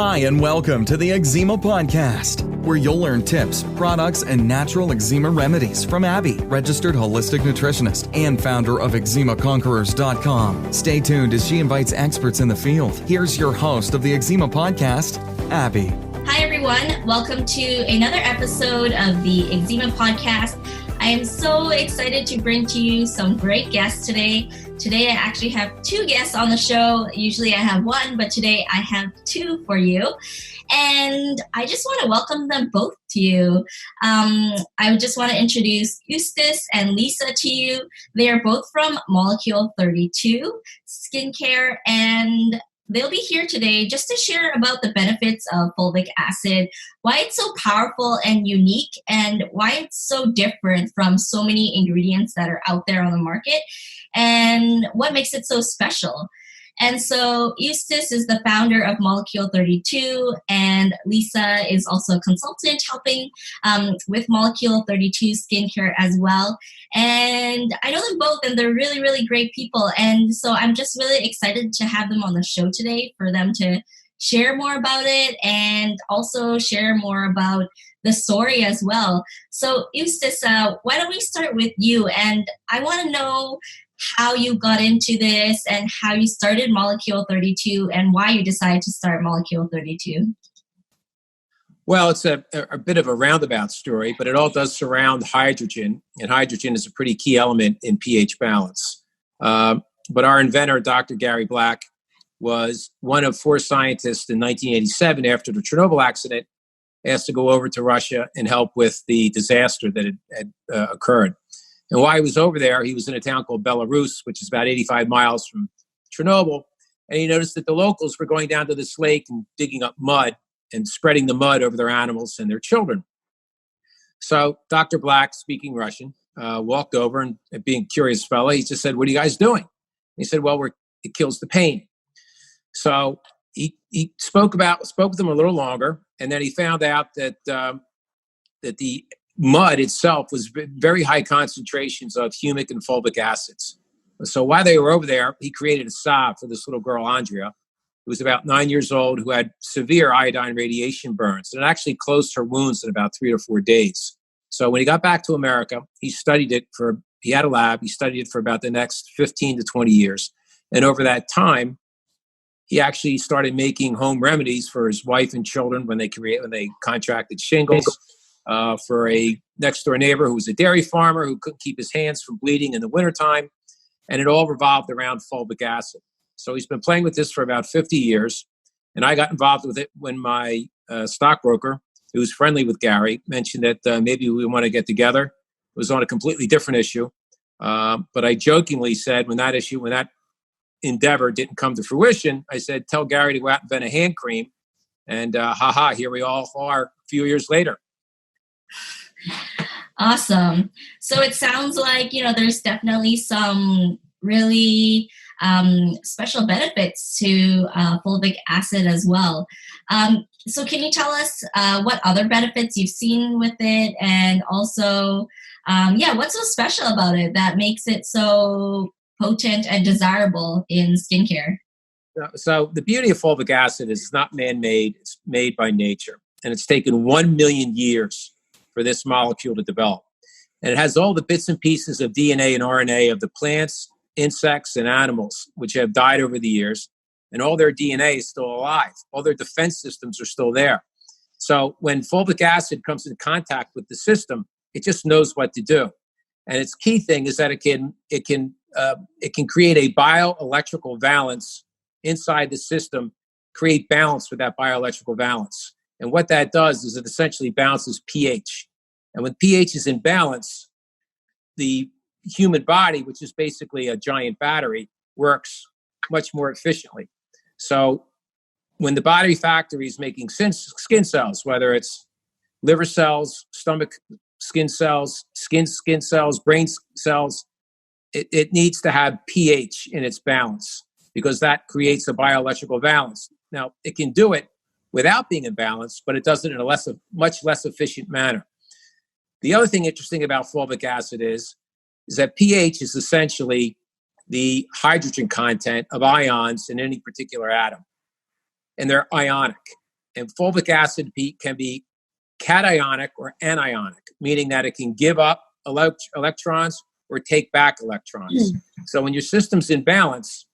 Hi, and welcome to the Eczema Podcast, where you'll learn tips, products, and natural eczema remedies from Abby, registered holistic nutritionist and founder of eczemaconquerors.com. Stay tuned as she invites experts in the field. Here's your host of the Eczema Podcast, Abby. Hi, everyone. Welcome to another episode of the Eczema Podcast. I am so excited to bring to you some great guests today. Today, I actually have two guests on the show. Usually I have one, but today I have two for you. And I just want to welcome them both to you. I just want to introduce Eustace and Lisa to you. They are both from Molecule32 Skincare, and they'll be here today just to share about the benefits of fulvic acid, why it's so powerful and unique, and why it's so different from so many ingredients that are out there on the market, and what makes it so special. And so Eustace is the founder of Molecule32, and Lisa is also a consultant helping with Molecule32 Skincare as well. And I know them both, and they're really, really great people. And so I'm just really excited to have them on the show today for them to share more about it and also share more about the story as well. So Eustace, why don't we start with you? And I want to know how you got into this and how you started Molecule32 and why you decided to start Molecule32. Well, it's a bit of a roundabout story, but it all does surround hydrogen, and hydrogen is a pretty key element in pH balance. But our inventor, Dr. Gary Black, was one of four scientists in 1987 after the Chernobyl accident, asked to go over to Russia and help with the disaster that had occurred. And while he was over there, he was in a town called Belarus, which is about 85 miles from Chernobyl. And he noticed that the locals were going down to this lake and digging up mud and spreading the mud over their animals and their children. So Dr. Black, speaking Russian, walked over and being a curious fellow, he just said, "What are you guys doing?" He said, "Well, it kills the pain." So he spoke with them a little longer, and then he found out that the mud itself was very high concentrations of humic and fulvic acids. So while they were over there, he created a salve for this little girl, Andrea, who was about 9 years old, who had severe iodine radiation burns. And it actually closed her wounds in about 3 or 4 days. So when he got back to America, he had a lab, he studied it for about the next 15 to 20 years. And over that time, he actually started making home remedies for his wife and children when they contracted shingles. For a next door neighbor who was a dairy farmer who couldn't keep his hands from bleeding in the wintertime. And it all revolved around fulvic acid. So he's been playing with this for about 50 years. And I got involved with it when my stockbroker, who's friendly with Gary, mentioned that maybe we want to get together. It was on a completely different issue. But I jokingly said when that endeavor didn't come to fruition, I said, tell Gary to go out and invent a hand cream. And here we all are a few years later. Awesome. So it sounds like, there's definitely some really special benefits to fulvic acid as well. So can you tell us what other benefits you've seen with it? And also, what's so special about it that makes it so potent and desirable in skincare? So the beauty of fulvic acid is it's not man-made, it's made by nature. And it's taken 1 million years for this molecule to develop. And it has all the bits and pieces of DNA and RNA of the plants, insects, and animals, which have died over the years. And all their DNA is still alive. All their defense systems are still there. So when fulvic acid comes in contact with the system, it just knows what to do. And its key thing is that it can create a bioelectrical valence inside the system, create balance with that bioelectrical valence. And what that does is it essentially balances pH. And when pH is in balance, the human body, which is basically a giant battery, works much more efficiently. So when the body factory is making skin cells, whether it's liver cells, stomach skin cells, skin cells, brain cells, it needs to have pH in its balance because that creates a bioelectrical balance. Now, it can do it without being in balance, but it does it in a much less efficient manner. The other thing interesting about fulvic acid is that pH is essentially the hydrogen content of ions in any particular atom. And they're ionic. And fulvic acid can be cationic or anionic, meaning that it can give up electrons or take back electrons. So when your system's in balance,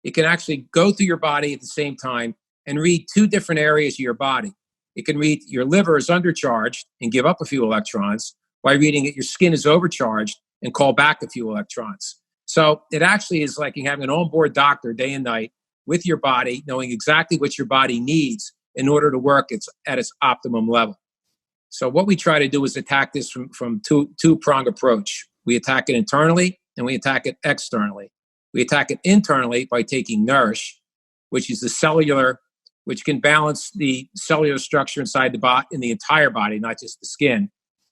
it can actually go through your body at the same time and read two different areas of your body. It can read your liver is undercharged and give up a few electrons, while reading that your skin is overcharged and call back a few electrons. So it actually is like having an onboard doctor day and night with your body, knowing exactly what your body needs in order to work at its optimum level. So what we try to do is attack this from two-prong approach. We attack it internally and we attack it externally. We attack it internally by taking Nourish, which is the cellular, which can balance the cellular structure inside the body, in the entire body, not just the skin. And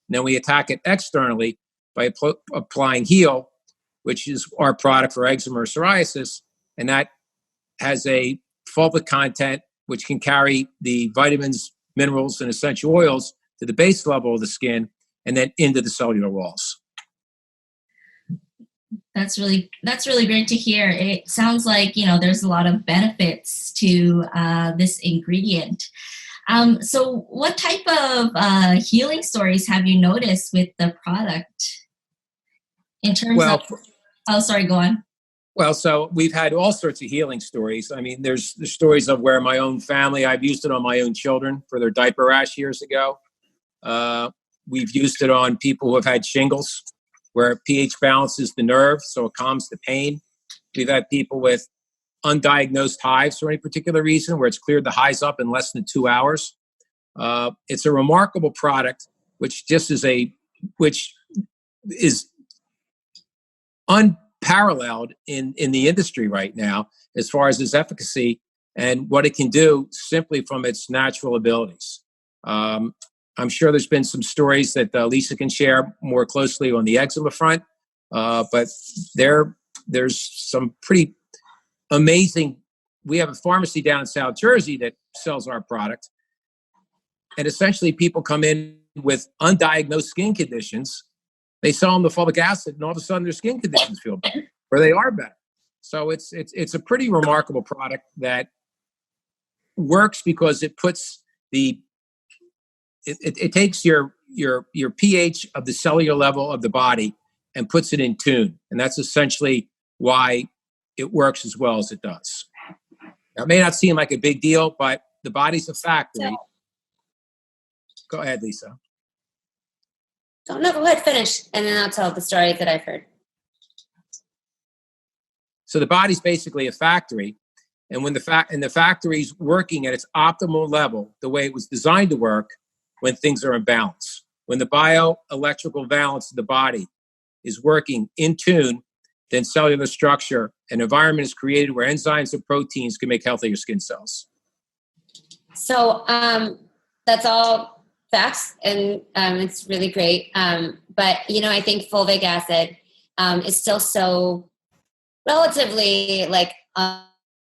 then we attack it externally by applying Heal, which is our product for eczema or psoriasis, and that has a fulvic content which can carry the vitamins, minerals, and essential oils to the base level of the skin and then into the cellular walls. That's really great to hear. It sounds like, there's a lot of benefits to this ingredient. So what type of healing stories have you noticed with the product in terms of... Oh, sorry, go on. Well, so we've had all sorts of healing stories. I mean, there's stories of where my own family, I've used it on my own children for their diaper rash years ago. We've used it on people who have had shingles, where pH balances the nerve, so it calms the pain. We've had people with undiagnosed hives for any particular reason, where it's cleared the hives up in less than 2 hours. It's a remarkable product, which is unparalleled in the industry right now, as far as its efficacy and what it can do simply from its natural abilities. I'm sure there's been some stories that Lisa can share more closely on the eczema front, but there's some pretty amazing. We have a pharmacy down in South Jersey that sells our product, and essentially people come in with undiagnosed skin conditions. They sell them the fulvic acid, and all of a sudden their skin conditions feel better, or they are better. So it's a pretty remarkable product that works because it puts it takes your pH of the cellular level of the body and puts it in tune, and that's essentially why it works as well as it does. Now, it may not seem like a big deal, but the body's a factory. Go ahead, Lisa. No, go ahead, finish, and then I'll tell the story that I've heard. So the body's basically a factory, and when the factory's working at its optimal level, the way it was designed to work, when things are in balance, when the bioelectrical balance of the body is working in tune, then cellular structure and environment is created where enzymes and proteins can make healthier skin cells. So that's all facts, and it's really great. But, I think fulvic acid is still so relatively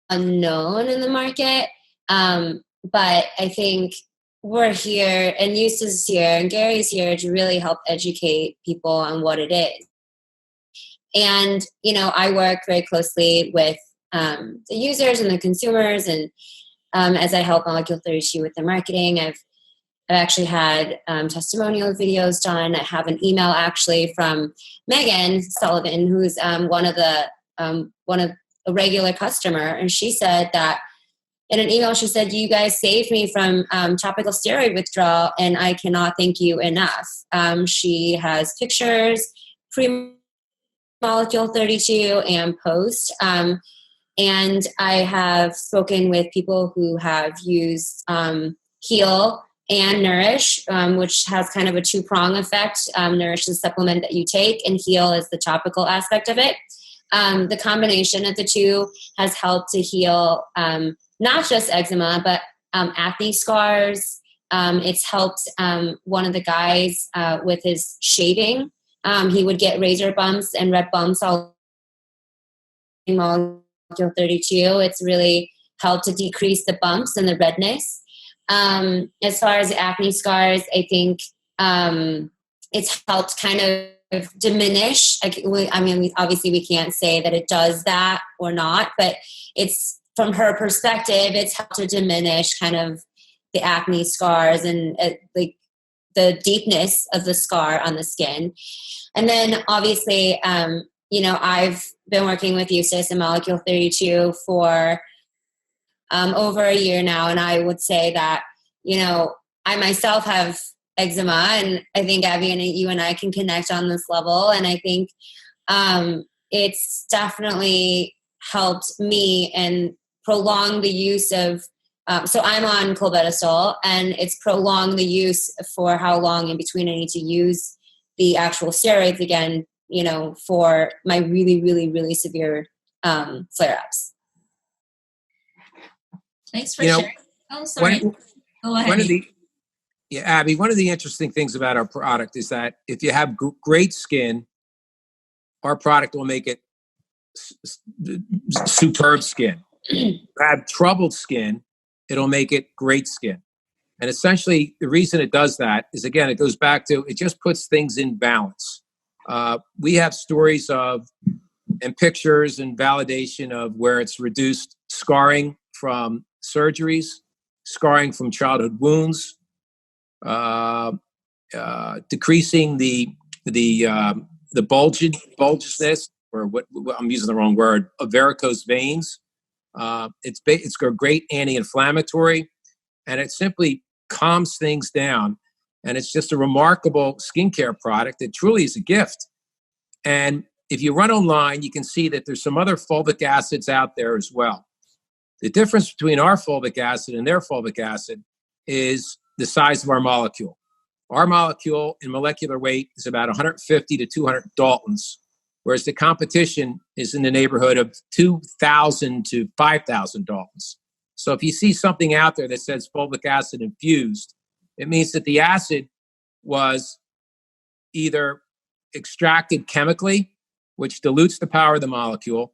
unknown in the market. But I think we're here, and Eustace is here, and Gary's here to really help educate people on what it is. And, I work very closely with the users and the consumers, and as I help Molecule32 with the marketing, I've actually had testimonial videos done. I have an email actually from Megan Sullivan, who's one of a regular customer, and she said that in an email, she said, "You guys saved me from topical steroid withdrawal, and I cannot thank you enough." She has pictures, pre-Molecule32 and post. And I have spoken with people who have used Heal and Nourish, which has kind of a two-prong effect. Nourish is a supplement that you take, and Heal is the topical aspect of it. The combination of the two has helped to heal not just eczema, but acne scars. It's helped one of the guys with his shaving. He would get razor bumps and red bumps all in Molecule32. It's really helped to decrease the bumps and the redness. As far as acne scars, I think it's helped kind of diminish. Obviously we can't say that it does that or not, but it's, from her perspective, it's helped to diminish kind of the acne scars and like the deepness of the scar on the skin. And then obviously, I've been working with Eustace and Molecule32 for over a year now. And I would say that, I myself have eczema, and I think Abby and you and I can connect on this level. And I think it's definitely helped me and prolong the use of, so I'm on clobetasol, and it's prolonged the use for how long in between I need to use the actual steroids again, for my really, really, really severe flare-ups. Thanks for sharing. Oh, sorry. Go ahead. Abby, one of the interesting things about our product is that if you have great skin, our product will make it superb skin. If you have troubled skin, it'll make it great skin. And essentially, the reason it does that is, again, it goes back to, it just puts things in balance. We have stories and pictures and validation of where it's reduced scarring from surgeries, scarring from childhood wounds, decreasing the bulges, or what I'm using the wrong word, of varicose veins. It's a great anti-inflammatory, and it simply calms things down. And it's just a remarkable skincare product. It truly is a gift. And if you run online, you can see that there's some other fulvic acids out there as well. The difference between our fulvic acid and their fulvic acid is the size of our molecule. Our molecule in molecular weight is about 150 to 200 Daltons, whereas the competition is in the neighborhood of 2,000 to 5,000 Daltons. So if you see something out there that says fulvic acid infused, it means that the acid was either extracted chemically, which dilutes the power of the molecule,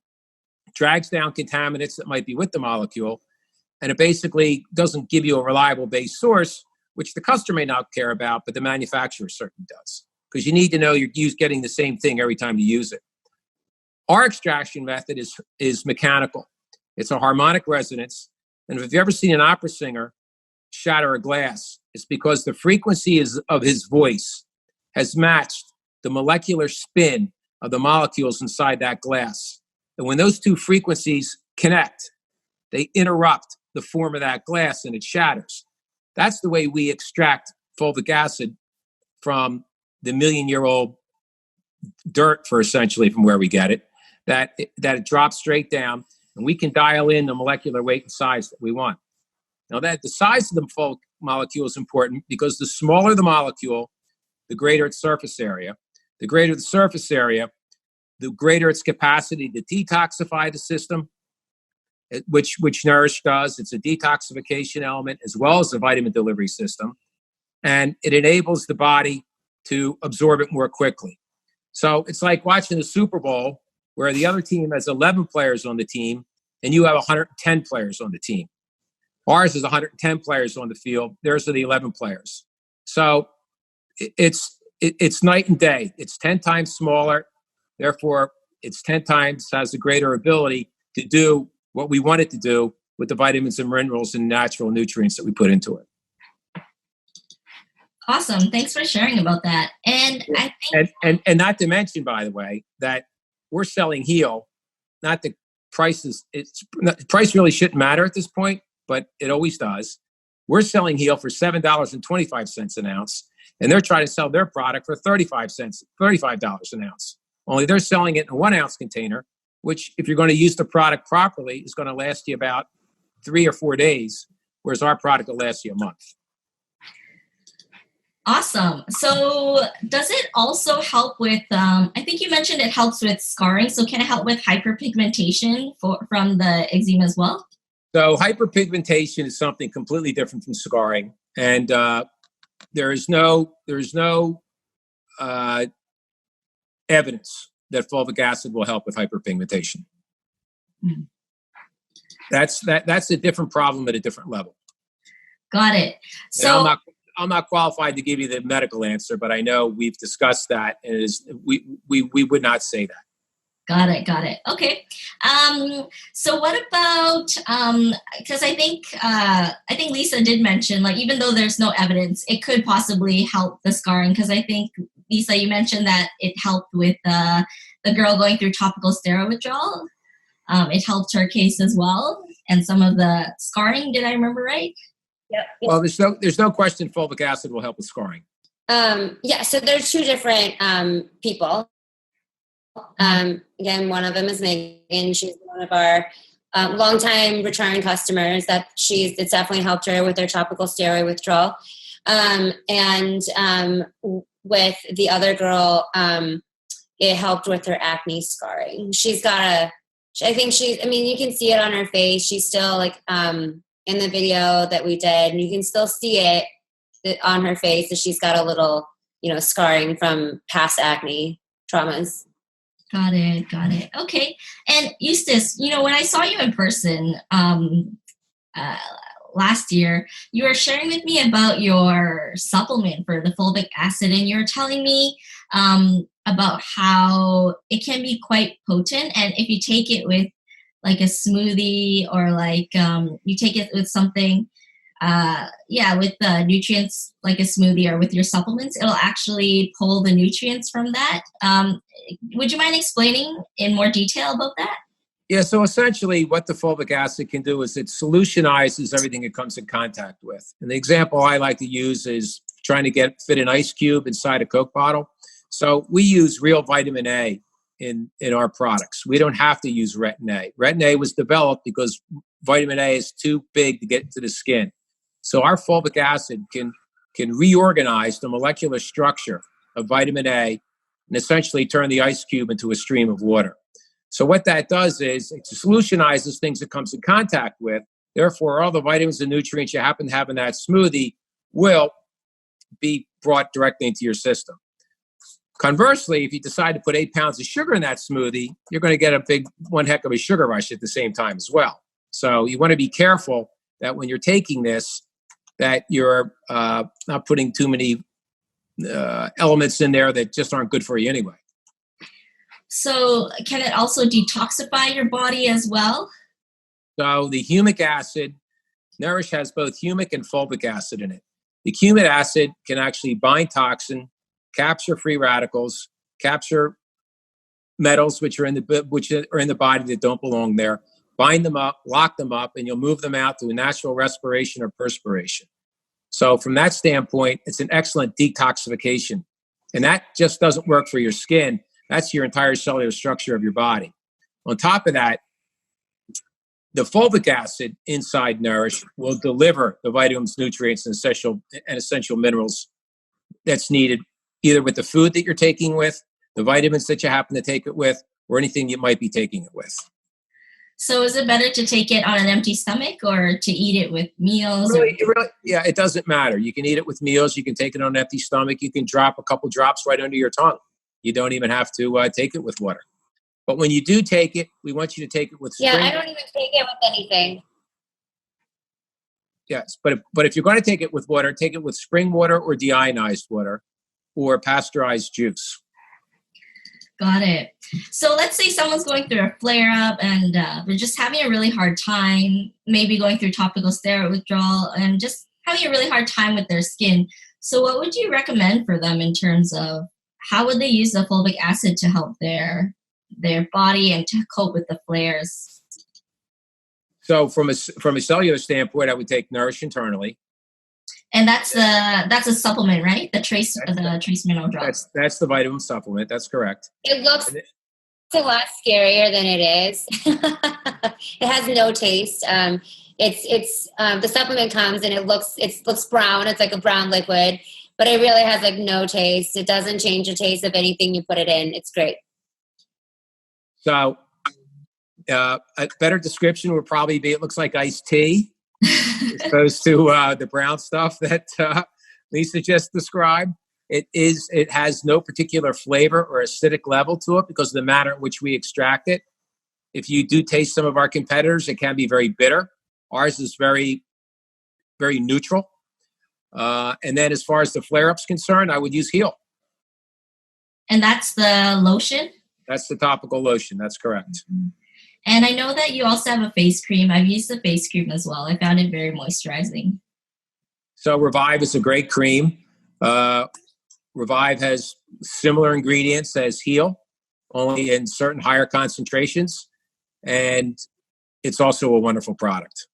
drags down contaminants that might be with the molecule, and it basically doesn't give you a reliable base source, which the customer may not care about, but the manufacturer certainly does, because you need to know you're getting the same thing every time you use it. Our extraction method is mechanical. It's a harmonic resonance. And if you've ever seen an opera singer shatter a glass, it's because the frequency of his voice has matched the molecular spin of the molecules inside that glass. And when those two frequencies connect, they interrupt the form of that glass and it shatters. That's the way we extract fulvic acid from the million-year-old dirt, essentially from where we get it, that it drops straight down, and we can dial in the molecular weight and size that we want. Now, that the size of the fulvic molecule is important because the smaller the molecule, the greater its surface area. The greater the surface area, the greater its capacity to detoxify the system, which Nourish does. It's a detoxification element as well as a vitamin delivery system. And it enables the body to absorb it more quickly. So it's like watching the Super Bowl where the other team has 11 players on the team and you have 110 players on the team. Ours is 110 players on the field. Theirs are the 11 players. So it's night and day. It's 10 times smaller. Therefore, it's 10 times has a greater ability to do what we want it to do with the vitamins and minerals and natural nutrients that we put into it. Awesome. Thanks for sharing about that. And I think... And not to mention, by the way, that we're selling Heal, not the prices. Price really shouldn't matter at this point, but it always does. We're selling Heal for $7.25 an ounce, and they're trying to sell their product for $35 an ounce. Only they're selling it in a 1 ounce container, which if you're going to use the product properly is going to last you about 3 or 4 days, whereas our product will last you a month. Awesome. So does it also help with, I think you mentioned it helps with scarring. So can it help with hyperpigmentation from the eczema as well? So hyperpigmentation is something completely different from scarring. And there is no evidence that fulvic acid will help with hyperpigmentation. Mm-hmm. That's a different problem at a different level. Got it. So I'm not qualified to give you the medical answer, but I know we've discussed that, and we would not say that. Got it. Okay. So what about, because I think Lisa did mention, like, even though there's no evidence, it could possibly help the scarring. Because I think, Lisa, you mentioned that it helped with the girl going through topical steroid withdrawal. It helped her case as well. And some of the scarring, did I remember right? Yep. Well, there's no question fulvic acid will help with scarring. So there's two different people. Again, one of them is Megan. She's one of our longtime return customers. It's definitely helped her with her topical steroid withdrawal. And with the other girl, it helped with her acne scarring. You can see it on her face. She's still like in the video that we did, and you can still see it on her face that she's got a little, scarring from past acne traumas. Got it. Okay. And Eustace, when I saw you in person last year, you were sharing with me about your supplement for the fulvic acid, and you were telling me about how it can be quite potent, and if you take it with like a smoothie or like you take it with something, with the nutrients like a smoothie or with your supplements, it'll actually pull the nutrients from that. Would you mind explaining in more detail about that? Yeah, so essentially what the fulvic acid can do is it solutionizes everything it comes in contact with. And the example I like to use is trying to fit an ice cube inside a Coke bottle. So we use real vitamin A in our products. We don't have to use retin A. Retin A was developed because vitamin A is too big to get into the skin. So our fulvic acid can reorganize the molecular structure of vitamin A and essentially turn the ice cube into a stream of water. So what that does is it solutionizes things it comes in contact with. Therefore, all the vitamins and nutrients you happen to have in that smoothie will be brought directly into your system. Conversely, if you decide to put 8 pounds of sugar in that smoothie, you're going to get one heck of a sugar rush at the same time as well. So you want to be careful that when you're taking this, that you're not putting too many elements in there that just aren't good for you anyway. So can it also detoxify your body as well? So the humic acid, Nourish has both humic and fulvic acid in it. The humic acid can actually bind toxin, capture free radicals, capture metals which are in the body that don't belong there, bind them up, lock them up, and you'll move them out through natural respiration or perspiration. So from that standpoint, it's an excellent detoxification. And that just doesn't work for your skin. That's your entire cellular structure of your body. On top of that, the fulvic acid inside Nourish will deliver the vitamins, nutrients, and essential minerals that's needed, either with the food that you're taking with, the vitamins that you happen to take it with, or anything you might be taking it with. So is it better to take it on an empty stomach or to eat it with meals? It doesn't matter. You can eat it with meals. You can take it on an empty stomach. You can drop a couple drops right under your tongue. You don't even have to take it with water. But when you do take it, we want you to take it with spring. Yeah, I don't even take it with anything. Yes, but if you're going to take it with water, take it with spring water or deionized water or pasteurized juice. Got it. So let's say someone's going through a flare-up and they're just having a really hard time, maybe going through topical steroid withdrawal and just having a really hard time with their skin. So what would you recommend for them in terms of how would they use the fulvic acid to help their body and to cope with the flares? So from a cellular standpoint, I would take Nourish internally. And that's a supplement, right? The trace mineral drops. That's the vitamin supplement. That's correct. It looks a lot scarier than it is. It has no taste. It's the supplement comes and it looks brown. It's like a brown liquid, but it really has like no taste. It doesn't change the taste of anything you put it in. It's great. So a better description would probably be it looks like iced tea. As opposed to the brown stuff that Lisa just described. It has no particular flavor or acidic level to it because of the manner in which we extract it. If you do taste some of our competitors, it can be very bitter. Ours is very, very neutral. And then as far as the flare-up's concerned, I would use Heal. And that's the lotion? That's the topical lotion. That's correct. And I know that you also have a face cream. I've used the face cream as well. I found it very moisturizing. So Revive is a great cream. Revive has similar ingredients as Heal, only in certain higher concentrations. And it's also a wonderful product.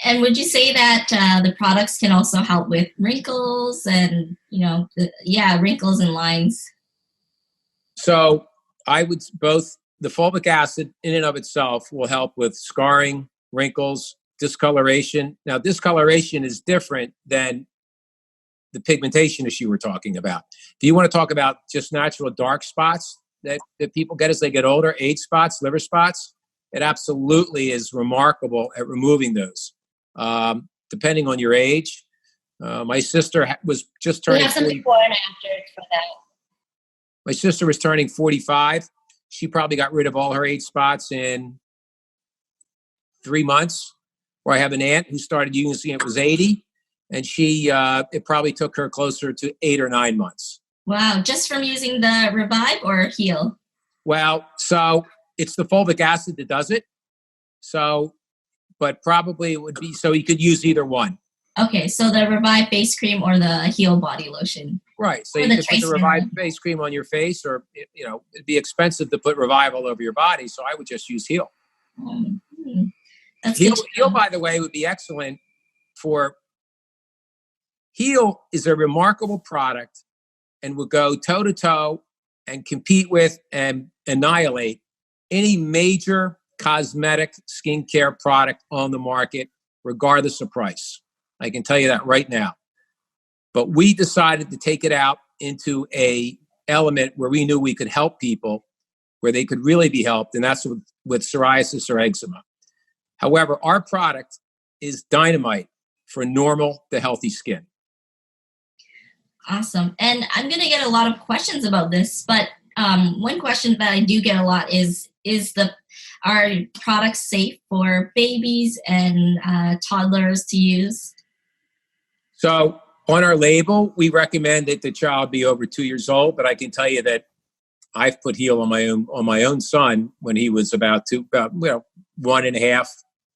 And would you say that the products can also help with wrinkles and, wrinkles and lines? So both the fulvic acid in and of itself will help with scarring, wrinkles, discoloration. Now, discoloration is different than the pigmentation issue we're talking about. If you want to talk about just natural dark spots that people get as they get older, age spots, liver spots, it absolutely is remarkable at removing those. Depending on your age. My sister was just turning 40. We have some before and after for that. My sister was turning 45. She probably got rid of all her age spots in 3 months. Or I have an aunt who started using it was 80, and it probably took her closer to 8 or 9 months. Wow, just from using the Revive or Heal? Well, so it's the fulvic acid that does it. But probably it would be, so you could use either one. Okay, so the Revive face cream or the Heal body lotion. Right, so you could put the Revive face cream on your face, or, it'd be expensive to put Revive all over your body, so I would just use Heal. Heal, by the way, would be excellent for... Heal is a remarkable product and will go toe-to-toe and compete with and annihilate any major cosmetic skincare product on the market, regardless of price. I can tell you that right now. But we decided to take it out into a element where we knew we could help people, where they could really be helped, and that's with psoriasis or eczema. However, our product is dynamite for normal to healthy skin. Awesome. And I'm going to get a lot of questions about this, but one question that I do get a lot is are products safe for babies and toddlers to use? So on our label, we recommend that the child be over 2 years old, but I can tell you that I've put Heal on my own son when he was about 1.5,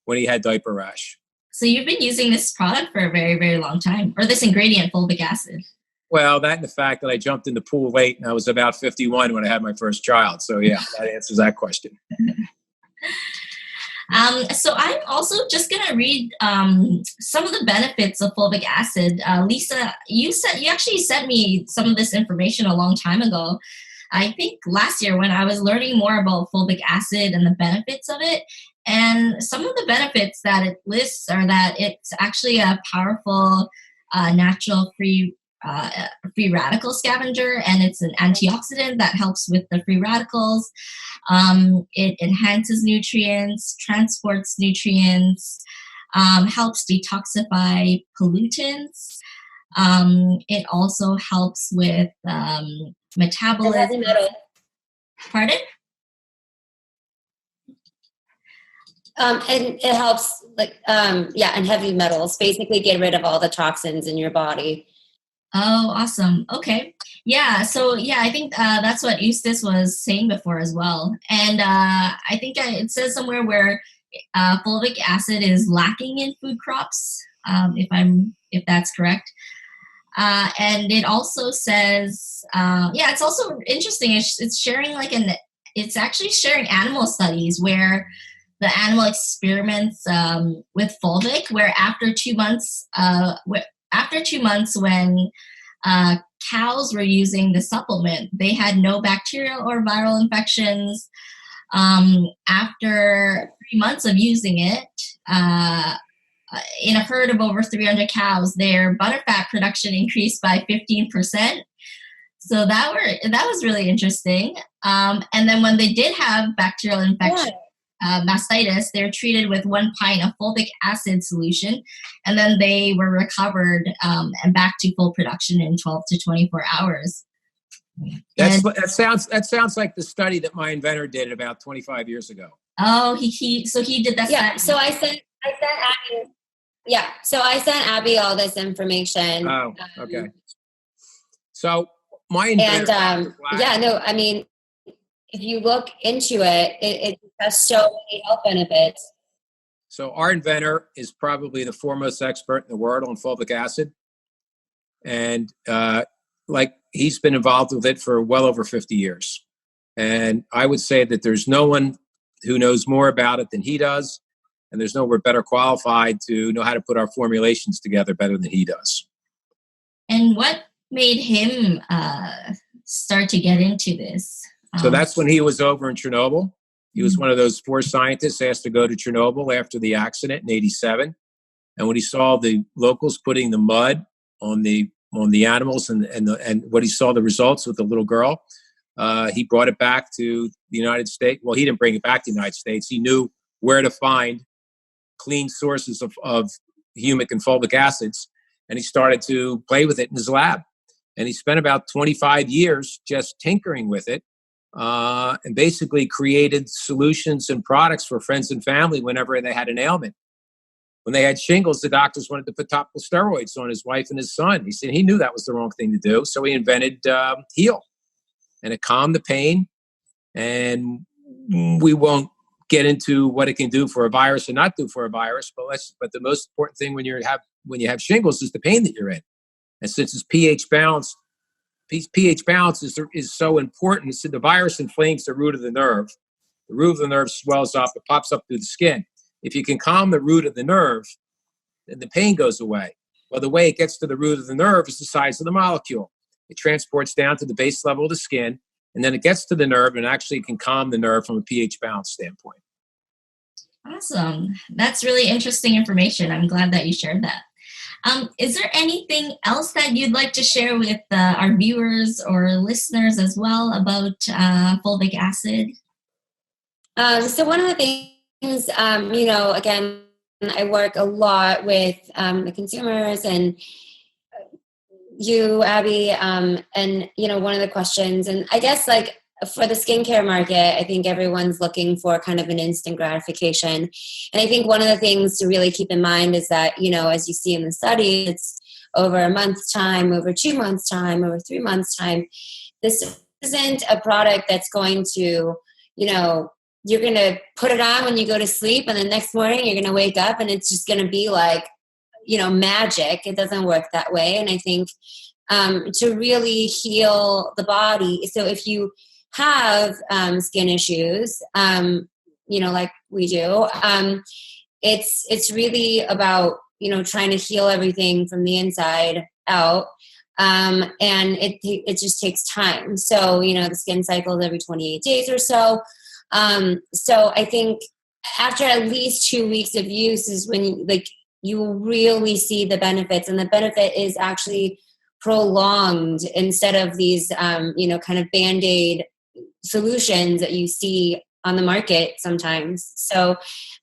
when he had diaper rash. So you've been using this product for a very, very long time, or this ingredient, fulvic acid. Well, that and the fact that I jumped in the pool late and I was about 51 when I had my first child. So yeah, that answers that question. So I'm also just going to read some of the benefits of fulvic acid. Lisa, you actually sent me some of this information a long time ago. I think last year when I was learning more about fulvic acid and the benefits of it. And some of the benefits that it lists are that it's actually a powerful natural free radical scavenger, and it's an antioxidant that helps with the free radicals. It enhances nutrients, transports nutrients, helps detoxify pollutants. It also helps with metabolism. Pardon? And it helps, and heavy metals, basically get rid of all the toxins in your body. Oh, awesome. Okay. Yeah. So, I think that's what Eustace was saying before as well. And I think it says somewhere where fulvic acid is lacking in food crops, if that's correct. And it also says, it's also interesting. It's sharing it's actually sharing animal studies where the animal experiments with fulvic, where after 2 months, when cows were using the supplement, they had no bacterial or viral infections. After 3 months of using it, in a herd of over 300 cows, their butterfat production increased by 15%. So that was really interesting. And then when they did have bacterial infection, mastitis, they were treated with 1 pint of fulvic acid solution, and then they were recovered and back to full production in 12 to 24 hours. That sounds like the study that my inventor did about 25 years ago. Oh, he did that. Yeah. So I sent Abby. Yeah. So I sent Abby all this information. Oh, okay. So my inventor. if you look into it, it has so many health benefits. So our inventor is probably the foremost expert in the world on fulvic acid. And he's been involved with it for well over 50 years. And I would say that there's no one who knows more about it than he does. And there's no one better qualified to know how to put our formulations together better than he does. And what made him start to get into this? So that's when he was over in Chernobyl. He was one of those 4 scientists asked to go to Chernobyl after the accident in '87. And when he saw the locals putting the mud on the animals and what he saw the results with the little girl, he brought it back to the United States. Well, he didn't bring it back to the United States. He knew where to find clean sources of humic and fulvic acids, and he started to play with it in his lab. And he spent about 25 years just tinkering with it, and basically created solutions and products for friends and family whenever they had an ailment. When they had shingles, the doctors wanted to put topical steroids on his wife and his son. He said he knew that was the wrong thing to do, so he invented Heal, and it calmed the pain. And we won't get into what it can do for a virus and not do for a virus, but the most important thing when you have shingles is the pain that you're in. And since it's pH balance is so important. So the virus inflames the root of the nerve. The root of the nerve swells up, it pops up through the skin. If you can calm the root of the nerve, then the pain goes away. Well, the way it gets to the root of the nerve is the size of the molecule. It transports down to the base level of the skin, and then it gets to the nerve and actually can calm the nerve from a pH balance standpoint. Awesome. That's really interesting information. I'm glad that you shared that. Is there anything else that you'd like to share with our viewers or listeners as well about fulvic acid? So one of the things, again, I work a lot with the consumers and you, Abby, and, one of the questions, and I guess for the skincare market, I think everyone's looking for kind of an instant gratification. And I think one of the things to really keep in mind is that, as you see in the study, it's over a month's time, over 2 months' time, over 3 months' time. This isn't a product that's going to, you're going to put it on when you go to sleep and the next morning you're going to wake up and it's just going to be magic. It doesn't work that way. And I think to really heal the body. So if you have skin issues, like we do, it's really about, trying to heal everything from the inside out. And it just takes time. So, the skin cycles every 28 days or so. So I think after at least 2 weeks of use is when you will really see the benefits, and the benefit is actually prolonged instead of these, kind of Band-Aid solutions that you see on the market sometimes. So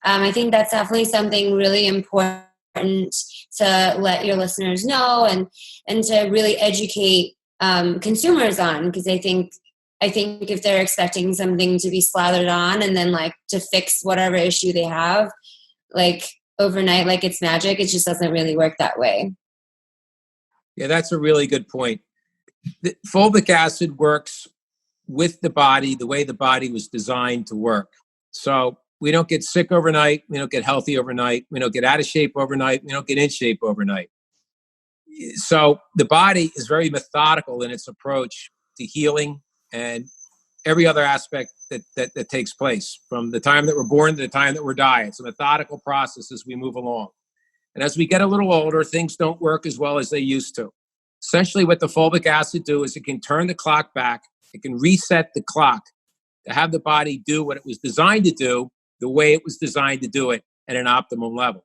I think that's definitely something really important to let your listeners know and to really educate consumers on, because I think if they're expecting something to be slathered on and then to fix whatever issue they have, overnight, like it's magic, it just doesn't really work that way. Yeah, that's a really good point. The fulvic acid works with the body the way the body was designed to work. So we don't get sick overnight. We don't get healthy overnight. We don't get out of shape overnight. We don't get in shape overnight. So the body is very methodical in its approach to healing and every other aspect that takes place from the time that we're born to the time that we're dying. It's a methodical process as we move along. And as we get a little older, things don't work as well as they used to. Essentially what the fulvic acid do is it can turn the clock back. It can reset the clock to have the body do what it was designed to do the way it was designed to do it at an optimal level.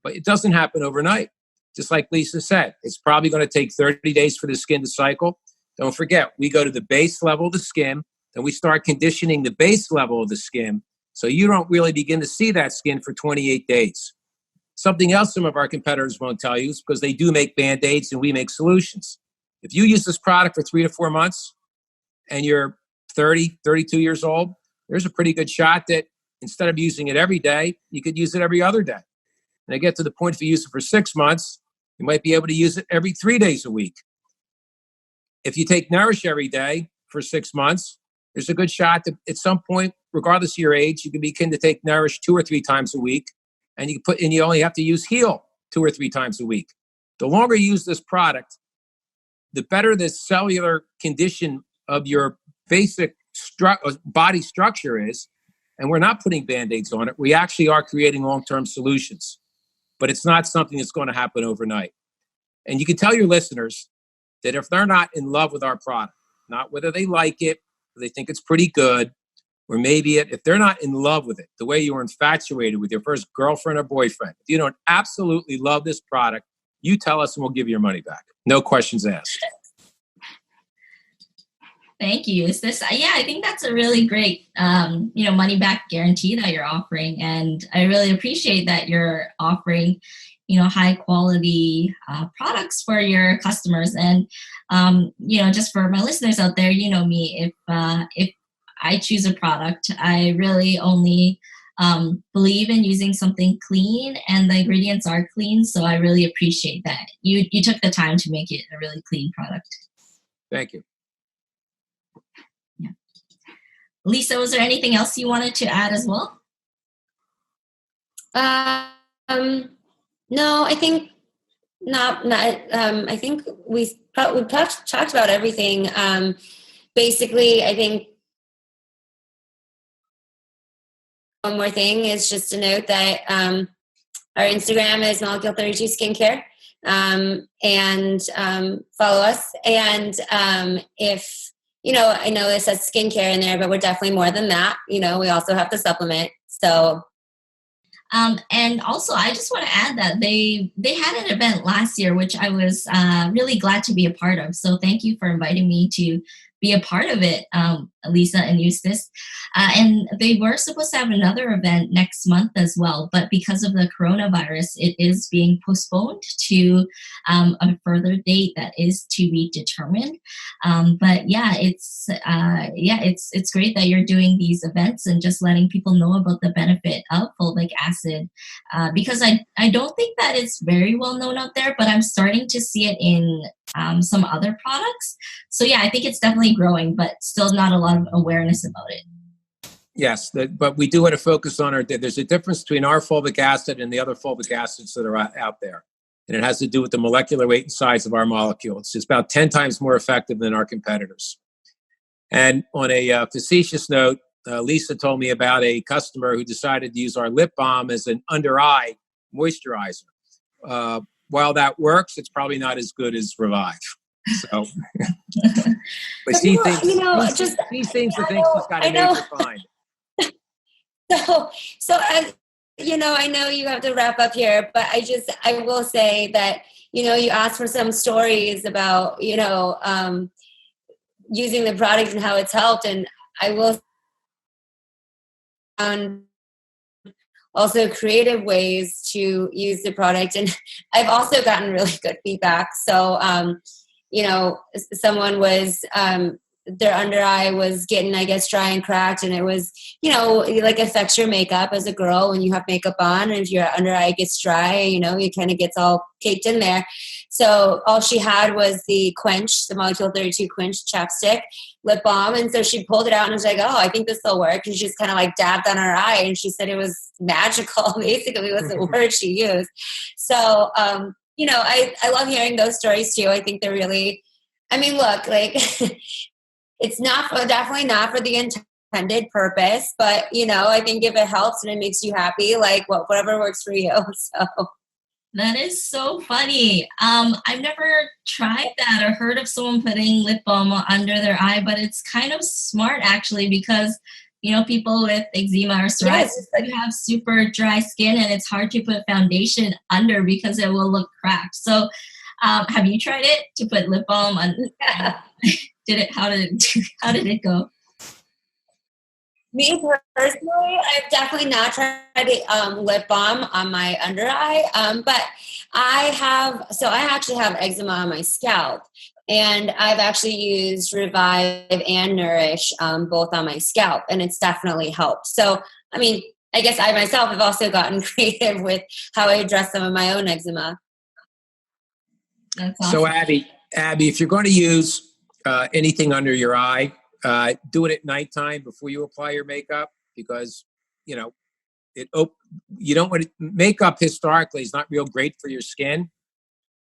But it doesn't happen overnight. Just like Lisa said, it's probably going to take 30 days for the skin to cycle. Don't forget, we go to the base level of the skin, then we start conditioning the base level of the skin. So you don't really begin to see that skin for 28 days. Something else some of our competitors won't tell you is because they do make Band-Aids and we make solutions. If you use this product for 3 to 4 months and you're 30, 32 years old, there's a pretty good shot that instead of using it every day, you could use it every other day. And I get to the point, if you use it for 6 months, you might be able to use it every 3 days a week. If you take Nourish every day for 6 months, there's a good shot that at some point, regardless of your age, you can begin to take Nourish 2 or 3 times a week, and you only have to use Heal 2 or 3 times a week. The longer you use this product, the better the cellular condition of your basic body structure is. And we're not putting Band-Aids on it. We actually are creating long-term solutions. But it's not something that's going to happen overnight. And you can tell your listeners that if they're not in love with our product, not whether they like it, or they think it's pretty good, or maybe if they're not in love with it, the way you were infatuated with your first girlfriend or boyfriend, if you don't absolutely love this product, you tell us and we'll give you your money back. No questions asked. Thank you, Eustace. Yeah, I think that's a really great, money back guarantee that you're offering. And I really appreciate that you're offering, high quality products for your customers. And, just for my listeners out there, you know me, if I choose a product, I really only believe in using something clean, and the ingredients are clean. So I really appreciate that. You took the time to make it a really clean product. Thank you. Lisa, was there anything else you wanted to add as well? No, I think not. I think we talked about everything. Basically, I think one more thing is just to note that our Instagram is Molecule32 Skincare, and follow us. And if I know it says skincare in there, but we're definitely more than that. We also have to supplement. So, and also I just want to add that they had an event last year, which I was really glad to be a part of. So thank you for inviting me to be a part of it, Lisa and Eustace. And they were supposed to have another event next month as well, but because of the coronavirus, it is being postponed to a further date that is to be determined. But yeah, it's great that you're doing these events and just letting people know about the benefit of fulvic acid, because I don't think that it's very well known out there, but I'm starting to see it in some other products. So yeah, I think it's definitely growing, but still not a lot of awareness about it. Yes, but we do want to focus on there's a difference between our fulvic acid and the other fulvic acids that are out there. And it has to do with the molecular weight and size of our molecule. It's just about 10 times more effective than our competitors. And on a facetious note, Lisa told me about a customer who decided to use our lip balm as an under-eye moisturizer. While that works, it's probably not as good as Revive. So, but she thinks these things are things she's got to make her find. So I know you have to wrap up here, but I will say that, you asked for some stories about, using the product and how it's helped. And I will also creative ways to use the product. And I've also gotten really good feedback. So, someone was, their under eye was getting, I guess, dry and cracked. And it was, like affects your makeup as a girl when you have makeup on. And if your under eye gets dry, it kind of gets all caked in there. So all she had was the Molecule32 Quench chapstick lip balm. And so she pulled it out and was like, oh, I think this will work. And she just kind of like dabbed on her eye. And she said it was magical, basically was the word she used. So, I love hearing those stories too. I think they're really, look, like it's definitely not for the intended purpose, but I think if it helps and it makes you happy, like whatever works for you. So that is so funny. I've never tried that or heard of someone putting lip balm under their eye, but it's kind of smart actually, because people with eczema or psoriasis, you have super dry skin and it's hard to put foundation under because it will look cracked. So have you tried it to put lip balm on? How did it go? Me personally, I've definitely not tried lip balm on my under eye, but I actually have eczema on my scalp. And I've actually used Revive and Nourish both on my scalp, and it's definitely helped. So, I guess I myself have also gotten creative with how I address some of my own eczema. That's awesome. So, Abby, if you're going to use anything under your eye, Do it at nighttime before you apply your makeup, because, you know, you don't want makeup historically is not real great for your skin.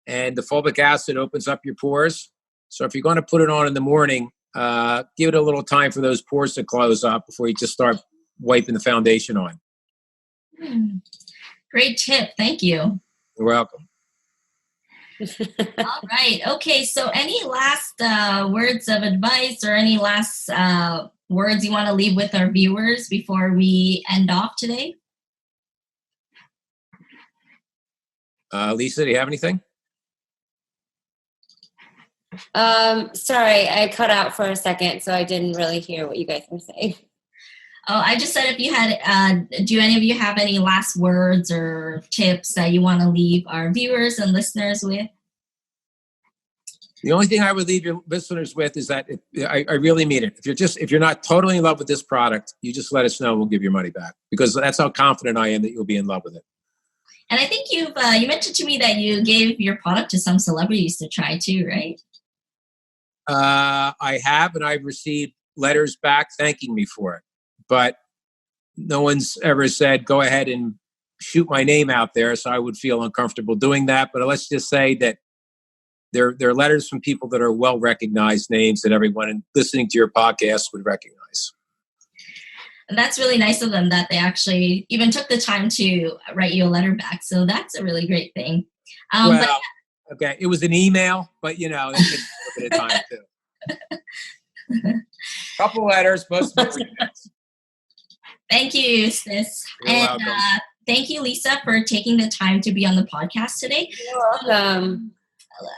And the fulvic acid opens up your pores. So if you're going to put it on in the morning, give it a little time for those pores to close up before you just start wiping the foundation on. Great tip. Thank you. You're welcome. All right. Okay. So any last words of advice or any last words you want to leave with our viewers before we end off today? Lisa, do you have anything? Sorry, I cut out for a second, so I didn't really hear what you guys were saying. Oh, I just said if you had, do any of you have any last words or tips that you want to leave our viewers and listeners with? The only thing I would leave your listeners with is that I really mean it. If you're not totally in love with this product, you just let us know and we'll give your money back, because that's how confident I am that you'll be in love with it. And I think you mentioned to me that you gave your product to some celebrities to try too, right? I have, and I've received letters back thanking me for it. But no one's ever said, go ahead and shoot my name out there, so I would feel uncomfortable doing that. But let's just say that there are letters from people that are well-recognized names that everyone listening to your podcast would recognize. And that's really nice of them that they actually even took the time to write you a letter back. So that's a really great thing. Okay, it was an email, but, you know, that takes a little bit of time, too. Couple letters, most of them were emails. Thank you, Eustace. You're welcome. Thank you, Lisa, for taking the time to be on the podcast today. You're welcome.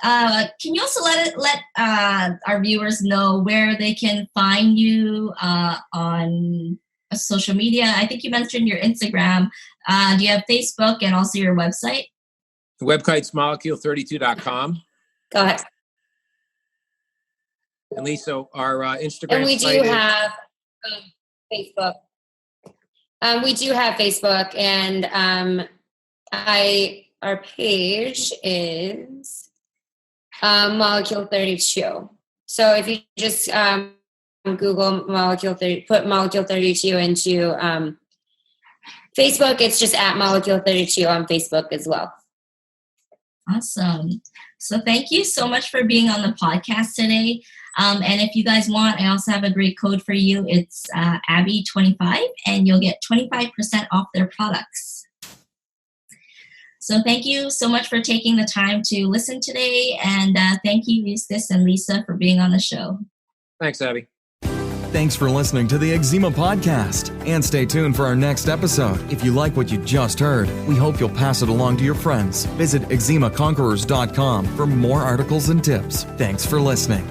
Can you also let our viewers know where they can find you on social media? I think you mentioned your Instagram. Do you have Facebook and also your website? The website's Molecule32.com. Go ahead. And Lisa, our Instagram And we do site have Facebook. We do have Facebook, and our page is Molecule32. So if you just Google Molecule 30, put Molecule 32 into Facebook, it's just at Molecule 32 on Facebook as well. Awesome. So thank you so much for being on the podcast today. And if you guys want, I also have a great code for you. It's Abby25, and you'll get 25% off their products. So thank you so much for taking the time to listen today. And thank you, Eustace and Lisa, for being on the show. Thanks, Abby. Thanks for listening to the Eczema Podcast. And stay tuned for our next episode. If you like what you just heard, we hope you'll pass it along to your friends. Visit eczemaconquerors.com for more articles and tips. Thanks for listening.